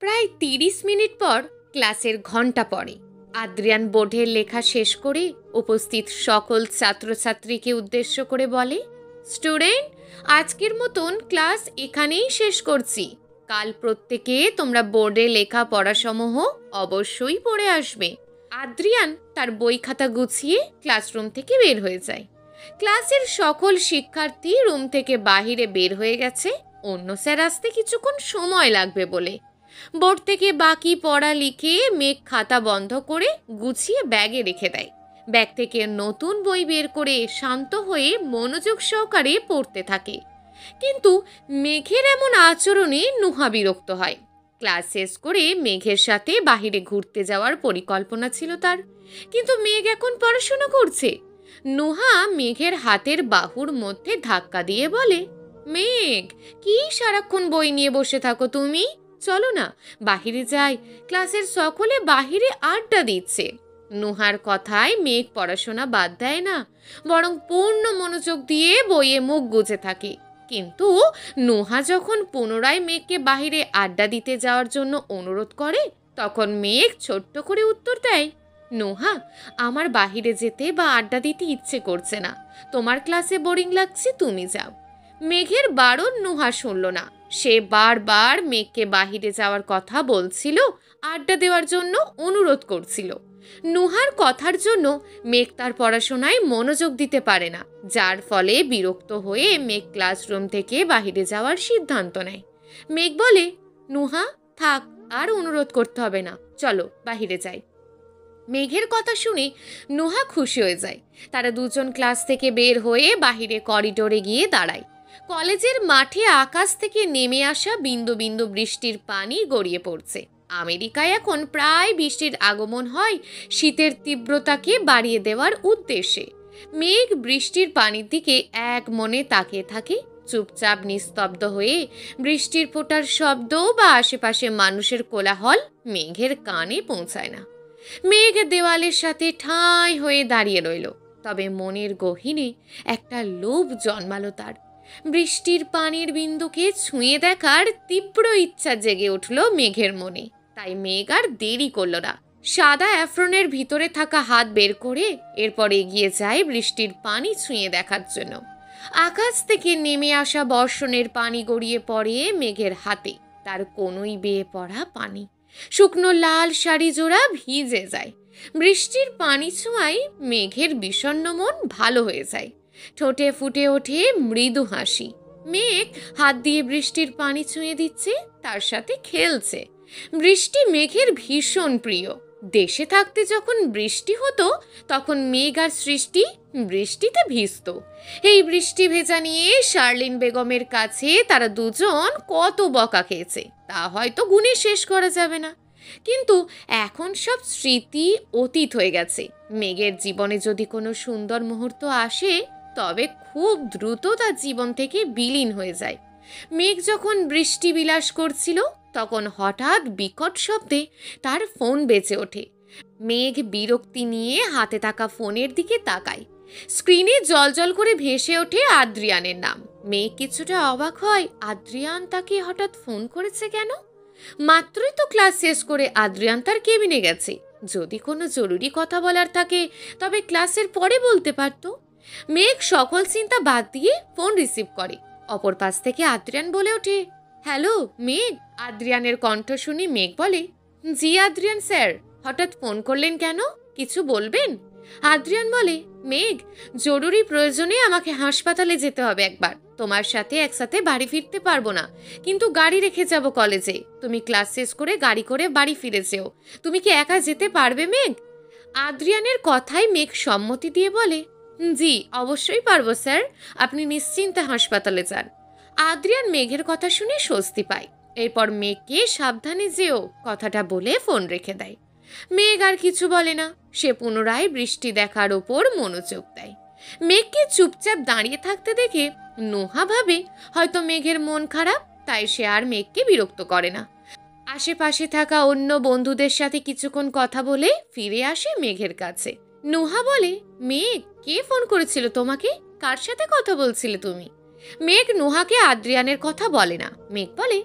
প্রায় ৩০ মিনিট পর ক্লাসের ঘণ্টা পড়ে। আদ্রিয়ান বোর্ডের লেখা শেষ করে উপস্থিত সকল ছাত্রছাত্রীকে উদ্দেশ্য করে বলে, স্টুডেন্ট, আজকের মতন ক্লাস এখানেই শেষ করছি। কাল প্রত্যেকে তোমরা বোর্ডে লেখা পড়াসমূহ অবশ্যই পড়ে আসবে। আদ্রিয়ান তার বই খাতা গুছিয়ে ক্লাসরুম থেকে বের হয়ে যায়। ক্লাসের সকল শিক্ষার্থী রুম থেকে বাহিরে বের হয়ে গেছে অন্য স্যার আসতে কিছুক্ষণ সময় লাগবে বলে। বোর্ড থেকে বাকি পড়া লিখে মেঘ খাতা বন্ধ করে গুছিয়ে ব্যাগে রেখে দেয়। ব্যাগ থেকে নতুন বই বের করে শান্ত হয়ে মনোযোগ সহকারে পড়তে থাকে। কিন্তু মেঘের এমন আচরণে নুহা বিরক্ত হয়। ক্লাস শেষ করে মেঘের সাথে বাহিরে ঘুরতে যাওয়ার পরিকল্পনা ছিল তার, কিন্তু মেঘ এখন পড়াশোনা করছে। নুহা মেঘের হাতের বাহুর মধ্যে ধাক্কা দিয়ে বলে, মেঘ, কি সারাক্ষণ বই নিয়ে বসে থাকো তুমি? চলো না, বাহিরে যাই। ক্লাসের সকলে বাহিরে আড্ডা দিচ্ছে। নুহার কথায় মেঘ পড়াশোনা বাদ দেয় না, বরং পূর্ণ মনোযোগ দিয়ে বইয়ে মুখ গুজে থাকে। কিন্তু নুহা যখন পুনরায় মেঘকে বাহিরে আড্ডা দিতে যাওয়ার জন্য অনুরোধ করে, তখন মেঘ ছোট্ট করে উত্তর দেয়, নুহা, আমার বাহিরে যেতে বা আড্ডা দিতে ইচ্ছে করছে না। তোমার ক্লাসে বোরিং লাগছে, তুমি যাও। মেঘের বারণ নুহা শুনল না। সে বারবার মেঘকে বাহিরে যাওয়ার কথা বলছিল, আড্ডা দেওয়ার জন্য অনুরোধ করছিল। নুহার কথার জন্য মেঘ তার পড়াশোনায় মনোযোগ দিতে পারে না, যার ফলে বিরক্ত হয়ে মেঘ ক্লাসরুম থেকে বাহিরে যাওয়ার সিদ্ধান্ত নেয়। মেঘ বলে, নুহা, থাক, আর অনুরোধ করতে হবে না, চলো বাহিরে যাই। মেঘের কথা শুনে নুহা খুশি হয়ে যায়। তারা দুজন ক্লাস থেকে বের হয়ে বাহিরে করিডোরে গিয়ে দাঁড়ায়। কলেজের মাঠে আকাশ থেকে নেমে আসা বিন্দু বিন্দু বৃষ্টির পানি গড়িয়ে পড়ছে। আমেরিকায় এখন প্রায় বৃষ্টির আগমন হয় শীতের তীব্রতাকে বাড়িয়ে দেওয়ার উদ্দেশ্যে। মেঘ বৃষ্টির পানির দিকে এক মনে তাকিয়ে থাকে, চুপচাপ নিস্তব্ধ হয়ে। বৃষ্টির ফোঁটার শব্দ বা আশেপাশে মানুষের কোলাহল মেঘের কানে পৌঁছায় না। মেঘ দেওয়ালের সাথে ঠাঁই হয়ে দাঁড়িয়ে রইল, তবে মনের গহীনে একটা লোভ জন্মালো তার। বৃষ্টির পানির বিন্দুকে ছুঁয়ে দেখার তীব্র ইচ্ছা জেগে উঠল মেঘের মনে। তাই মেঘ আর দেরি করল না। সাদা অ্যাফ্রনের ভিতরে থাকা হাত বের করে এরপর এগিয়ে যায় বৃষ্টির পানি ছুঁয়ে দেখার জন্য। আকাশ থেকে নেমে আসা বর্ষণের পানি গড়িয়ে পড়ে মেঘের হাতে। তার কোনোই বেয়ে পড়া পানি, শুকনো লাল শাড়ি জোড়া ভিজে যায়। বৃষ্টির পানি ছোঁয়ায় মেঘের বিষণ্ণ মন ভালো হয়ে যায়। ঠোঁটে ফুটে ওঠে মৃদু হাসি। মেঘ হাত দিয়ে বৃষ্টির পানি ছুঁয়ে দিচ্ছে, তার সাথে খেলছে। বৃষ্টি মেঘের ভীষণ প্রিয়। দেশে থাকতে যখন বৃষ্টি হতো, তখন মেঘ আর সৃষ্টি বৃষ্টিতে ভিজত। এই বৃষ্টি ভেজা নিয়ে শার্লিন বেগমের কাছে তারা দুজন কত বকা খেয়েছে, তা হয়তো গুণে শেষ করা যাবে না। কিন্তু এখন সব স্মৃতি অতীত হয়ে গেছে। মেঘের জীবনে যদি কোনো সুন্দর মুহূর্ত আসে, তবে খুব দ্রুত তার জীবন থেকে বিলীন হয়ে যায়। মেঘ যখন বৃষ্টি বিলাস করছিল, তখন হঠাৎ বিকট শব্দে তার ফোন বেজে ওঠে। মেঘ বিরক্তি নিয়ে হাতে থাকা ফোনের দিকে তাকায়। স্ক্রিনে জলজল করে ভেসে ওঠে আদ্রিয়ানের নাম। মেঘ কিছুটা অবাক হয়, আদ্রিয়ান তাকে হঠাৎ ফোন করেছে কেন? মাত্রই তো ক্লাস শেষ করে আদ্রিয়ান তার কেবিনে গেছে। যদি কোনো জরুরি কথা বলার থাকে, তবে ক্লাসের পরে বলতে পারত। মেঘ সকল চিন্তা বাদ দিয়ে ফোন রিসিভ করে। অপর পাশ থেকে আদ্রিয়ান বলে ওঠে, হ্যালো মেঘ। আদ্রিয়ানের কণ্ঠ শুনে মেঘ বলে, জি আদ্রিয়ান স্যার, হঠাৎ ফোন করলেন কেন? কিছু বলবেন? আদ্রিয়ান বলে, মেঘ, জরুরি প্রয়োজনে আমাকে হাসপাতালে যেতে হবে একবার। তোমার সাথে একসাথে বাড়ি ফিরতে পারবো না, কিন্তু গাড়ি রেখে যাব কলেজে। তুমি ক্লাস শেষ করে গাড়ি করে বাড়ি ফিরে যেও। তুমি কি একা যেতে পারবে মেঘ? আদ্রিয়ানের কথায় মেঘ সম্মতি দিয়ে বলে, জি অবশ্যই পারবো স্যার, আপনি নিশ্চিন্তে হাসপাতালে যান। আদ্রিয়ান মেঘের কথা শুনে স্বস্তি পায়। এরপর মেঘকে সাবধানে যেও কথাটা বলে ফোন রেখে দেয়। মেঘ আর কিছু বলে না, সে পুনরায় বৃষ্টি দেখার ওপর মনোযোগ দেয়। মেঘকে চুপচাপ দাঁড়িয়ে থাকতে দেখে নুহা ভাবে হয়তো মেঘের মন খারাপ, তাই সে আর মেঘকে বিরক্ত করে না। আশেপাশে থাকা অন্য বন্ধুদের সাথে কিছুক্ষণ কথা বলে ফিরে আসে মেঘের কাছে। নুহা বলে, মেঘ, কে ফোন করেছিল তোমাকে? কার সাথে কথা বলছিলে তুমি? মেঘ নুহাকে আদ্রিয়ানের কথা বলে না। মেঘ বলে,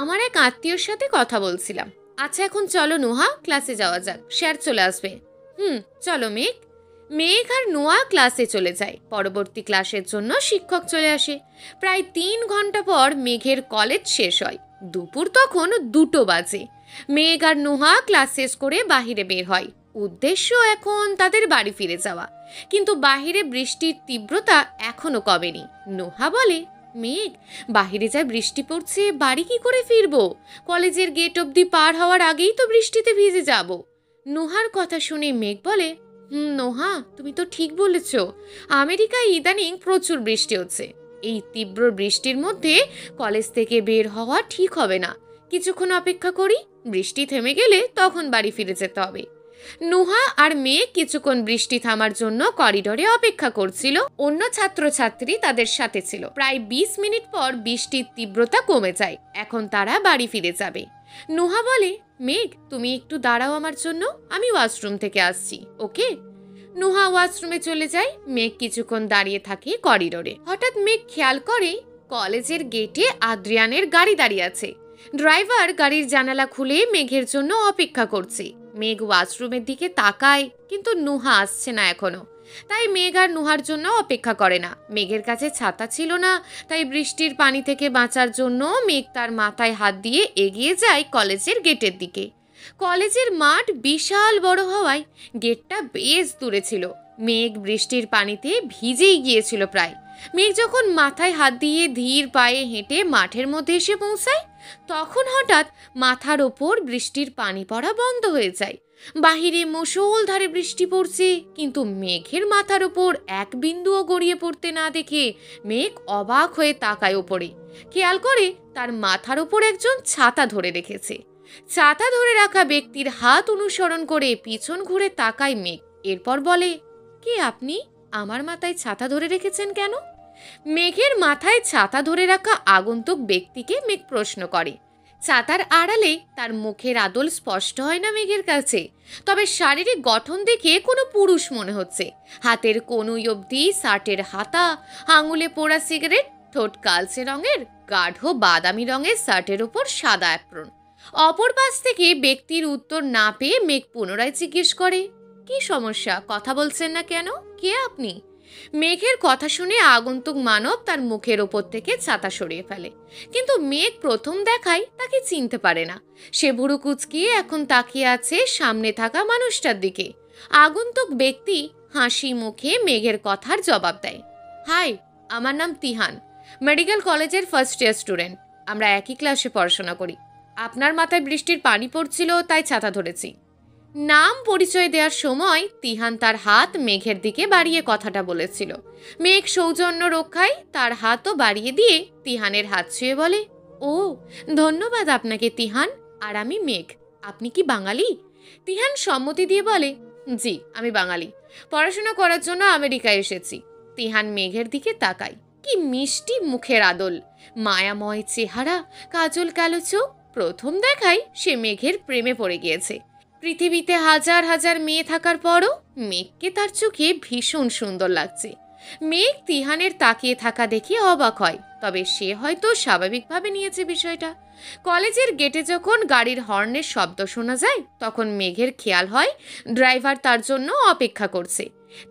আমার এক আত্মীয়র সাথে কথা বলছিলাম। আচ্ছা এখন চলো নোহা, ক্লাসে যাওয়া যাক, স্যার চলে আসবে। চলো মেঘ। মেঘ আর নোয়া ক্লাসে চলে যায়। পরবর্তী ক্লাসের জন্য শিক্ষক চলে আসে। প্রায় 3 ঘন্টা পর মেঘের কলেজ শেষ হয়। দুপুর তখন 2টো বাজে। মেঘ আর নোহা ক্লাস শেষ করে বাহিরে বের হয়। উদ্দেশ্য এখন তাদের বাড়ি ফিরে যাওয়া। কিন্তু বাহিরে বৃষ্টির তীব্রতা এখনো কমেনি। নোহা বলে, মেঘ, বাহিরে যা বৃষ্টি পড়ছে, বাড়ি কি করে ফিরবো? কলেজের গেট অবধি পার হওয়ার আগেই তো বৃষ্টিতে ভিজে যাব। নোহার কথা শুনে মেঘ বলে, নোহা, তুমি তো ঠিক বলেছ। আমেরিকায় ইদানিং প্রচুর বৃষ্টি হচ্ছে। এই তীব্র বৃষ্টির মধ্যে কলেজ থেকে বের হওয়া ঠিক হবে না। কিছুক্ষণ অপেক্ষা করি, বৃষ্টি থেমে গেলে তখন বাড়ি ফিরে যেতে হবে। নুহা আর মেয়ে কিছুক্ষণ বৃষ্টি থামার জন্য করিডোরে অপেক্ষা করছিল। অন্য ছাত্রছাত্রী তাদের সাথে ছিল। প্রায় 20 মিনিট পর বৃষ্টির তীব্রতা কমে যায়। এখন তারা বাড়ি ফিরে যাবে। নুহা বলে, মেঘ, তুমি একটু দাঁড়াও আমার জন্য, আমি ওয়াশরুম থেকে আসছি, ওকে? নুহা ওয়াশরুমে চলে যায়। মেঘ কিছুক্ষণ দাঁড়িয়ে থাকে করিডোরে। হঠাৎ মেঘ খেয়াল করে কলেজের গেটে আদ্রিয়ানের গাড়ি দাঁড়িয়ে আছে। ড্রাইভার গাড়ির জানালা খুলে মেঘের জন্য অপেক্ষা করছে। মেঘ ওয়াশরুমের দিকে তাকায়, কিন্তু নুহা আসছে না এখনো। তাই মেঘ আর নুহার জন্য অপেক্ষা করে না। মেঘের কাছে ছাতা ছিল না, তাই বৃষ্টির পানি থেকে বাঁচার জন্য মেঘ তার মাথায় হাত দিয়ে এগিয়ে যায় কলেজের গেটের দিকে। কলেজের মাঠ বিশাল বড় হওয়ায় গেটটা বেশ দূরে ছিল। মেঘ বৃষ্টির পানিতে ভিজেই গিয়েছিল প্রায়। মেঘ যখন মাথায় হাত দিয়ে ধীর পায়ে হেঁটে মাঠের মধ্যে এসে পৌঁছায়, তখন হঠাৎ মাথার ওপর বৃষ্টির পানি পড়া বন্ধ হয়ে যায়। বাহিরে মুষলধারে বৃষ্টি পড়ছে, কিন্তু মেঘের মাথার ওপর এক বিন্দুও গড়িয়ে পড়তে না দেখে মেঘ অবাক হয়ে তাকায় ওপরে। খেয়াল করে তার মাথার ওপর একজন ছাতা ধরে রেখেছে। ছাতা ধরে রাখা ব্যক্তির হাত অনুসরণ করে পিছন ঘুরে তাকায় মেঘ। এরপর বলে, কে আপনি? আমার মাথায় ছাতা ধরে রেখেছেন কেন? মেঘের মাথায় ছাতা ধরে রাখা আগন্তুক ব্যক্তিকে মেঘ প্রশ্ন করে। ছাতার আড়ালে তার মুখের আদল স্পষ্ট হয় না মেঘের কাছে, তবে শারীরিক গঠন দেখে কোনো পুরুষ মনে হচ্ছে। হাতের কনুই অবধি শার্টের হাতা, আঙুলে পোড়া সিগারেট, ঠোঁট কালচে রঙের, গাঢ় বাদামি রঙের শার্টের উপর সাদা অ্যাপ্রন। অপর পাশ থেকে ব্যক্তির উত্তর না পেয়ে মেঘ পুনরায় জিজ্ঞেস করে, কি সমস্যা? কথা বলছেন না কেন? কে আপনি? মেঘের কথা শুনে আগন্তুক মানব তার মুখের ওপর থেকে ছাতা সরিয়ে ফেলে। কিন্তু মেঘ প্রথম দেখায় তাকে চিনতে পারে না। সে ভুরু কুঁচকিয়ে এখন তাকিয়ে আছে সামনে থাকা মানুষটার দিকে। আগন্তুক ব্যক্তি হাসি মুখে মেঘের কথার জবাব দেয়, হাই, আমার নাম তিহান, মেডিকেল কলেজের ফার্স্ট ইয়ার স্টুডেন্ট। আমরা একই ক্লাসে পড়াশোনা করি। আপনার মাথায় বৃষ্টির পানি পড়ছিল, তাই ছাতা ধরেছি। নাম পরিচয় দেওয়ার সময় তিহান তার হাত মেঘের দিকে বাড়িয়ে কথাটা বলেছিল। মেঘ সৌজন্য রক্ষায় তার হাতও বাড়িয়ে দিয়ে তিহানের হাত ছুঁয়ে বলে, ও, ধন্যবাদ আপনাকে তিহান। আর আমি মেঘ। আপনি কি বাঙালি? তিহান সম্মতি দিয়ে বলে, জি, আমি বাঙালি। পড়াশোনা করার জন্য আমেরিকায় এসেছি। তিহান মেঘের দিকে তাকায়। কি মিষ্টি মুখের আদল, মায়াময় চেহারা, কাজল কালো চোখ। প্রথম দেখায় সে মেঘের প্রেমে পড়ে গিয়েছে। পৃথিবীতে হাজার হাজার মেয়ে থাকার পরও মেঘকে তার চোখে ভীষণ সুন্দর লাগছে। মেঘ তিহানের তাকিয়ে থাকা দেখে অবাক হয়, তবে সে হয়তো স্বাভাবিকভাবে নিয়েছে বিষয়টা। কলেজের গেটে যখন গাড়ির হর্নের শব্দ শোনা যায়, তখন মেঘের খেয়াল হয় ড্রাইভার তার জন্য অপেক্ষা করছে।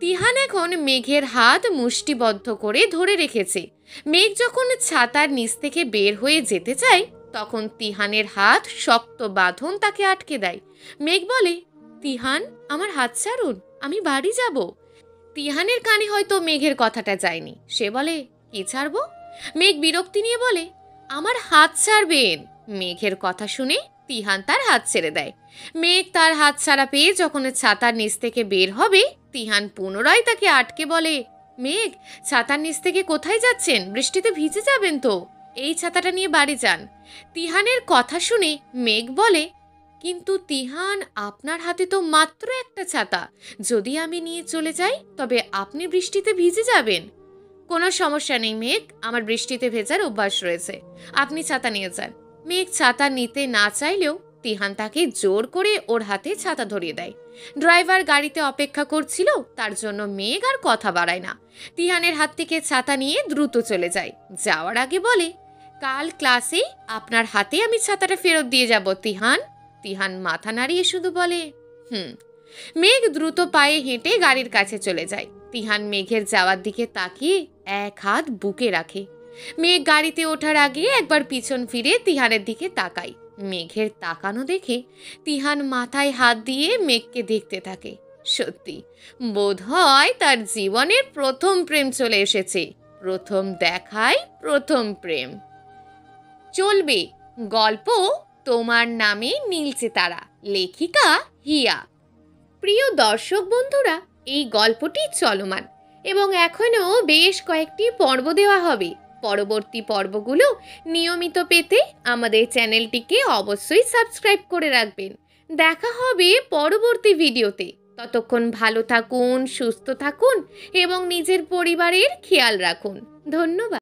তিহান এখন মেঘের হাত মুষ্টিবদ্ধ করে ধরে রেখেছে। মেঘ যখন ছাতার নিচ থেকে বের হয়ে যেতে চায়, তখন তিহানের হাত শক্ত বাঁধন তাকে আটকে দেয়। মেঘ বলে, তিহান, আমার হাত ছাড়ুন, আমি বাড়ি যাব। তিহানের কানে হয়তো মেঘের কথাটা যায়নি। সে বলে, কি ছাড়বো? মেঘ বিরক্তি নিয়ে বলে, আমার হাত ছাড়বেন। মেঘের কথা শুনে তিহান তার হাত ছেড়ে দেয়। মেঘ তার হাত ছাড়া পেয়ে যখন ছাতার নিচ থেকে বের হবে, তিহান পুনরায় তাকে আটকে বলে, মেঘ, ছাতার নিচ থেকে কোথায় যাচ্ছেন? বৃষ্টিতে ভিজে যাবেন তো। এই ছাতাটা নিয়ে বাড়ি যান। তিহানের কথা শুনে মেঘ বলে, কিন্তু তিহান, আপনার হাতে তো মাত্র একটা ছাতা। যদি আমি নিয়ে চলে যাই, তবে আপনি বৃষ্টিতে ভিজে যাবেন। কোনো সমস্যা নেই মেঘ, আমার বৃষ্টিতে ভেজার অভ্যাস রয়েছে। আপনি ছাতা নিয়ে যান। মেঘ ছাতা নিতে না চাইলেও তিহান তাকে জোর করে ওর হাতে ছাতা ধরিয়ে দেয়। ড্রাইভার গাড়িতে অপেক্ষা করছিল, তার জন্য মেঘ আর কথা বাড়ায় না। তিহানের হাত থেকে ছাতা নিয়ে দ্রুত চলে যায়। যাওয়ার আগে বলে, কাল ক্লাসে আপনার হাতে আমি ছাতাটা ফেরত দিয়ে যাব তিহান। তিহান মাথা নাড়িয়ে শুধু বলে হুম। মেঘ দ্রুত পায়ে হেঁটে গাড়ির কাছে চলে যায়। তিহান মেঘের যাওয়ার দিকে তাকিয়ে এক হাত বুকে রাখে। মেঘ গাড়িতে ওঠার আগে একবার পিছন ফিরে তিহানের দিকে তাকায়। মেঘের তাকানো দেখে তিহান মাথায় হাত দিয়ে মেঘকে দেখতে থাকে। সত্যি বোধহয় তার জীবনের প্রথম প্রেম চলে এসেছে। প্রথম দেখায় প্রথম প্রেম। চলবে গল্প তোমার নামে নীলচে তারা, লেখিকা হিয়া। প্রিয় দর্শক বন্ধুরা, এই গল্পটি চলমান এবং এখনও বেশ কয়েকটি পর্ব দেওয়া হবে। পরবর্তী পর্বগুলো নিয়মিত পেতে আমাদের চ্যানেলটিকে অবশ্যই সাবস্ক্রাইব করে রাখবেন। দেখা হবে পরবর্তী ভিডিওতে। ততক্ষণ ভালো থাকুন, সুস্থ থাকুন এবং নিজের পরিবারের খেয়াল রাখুন। ধন্যবাদ।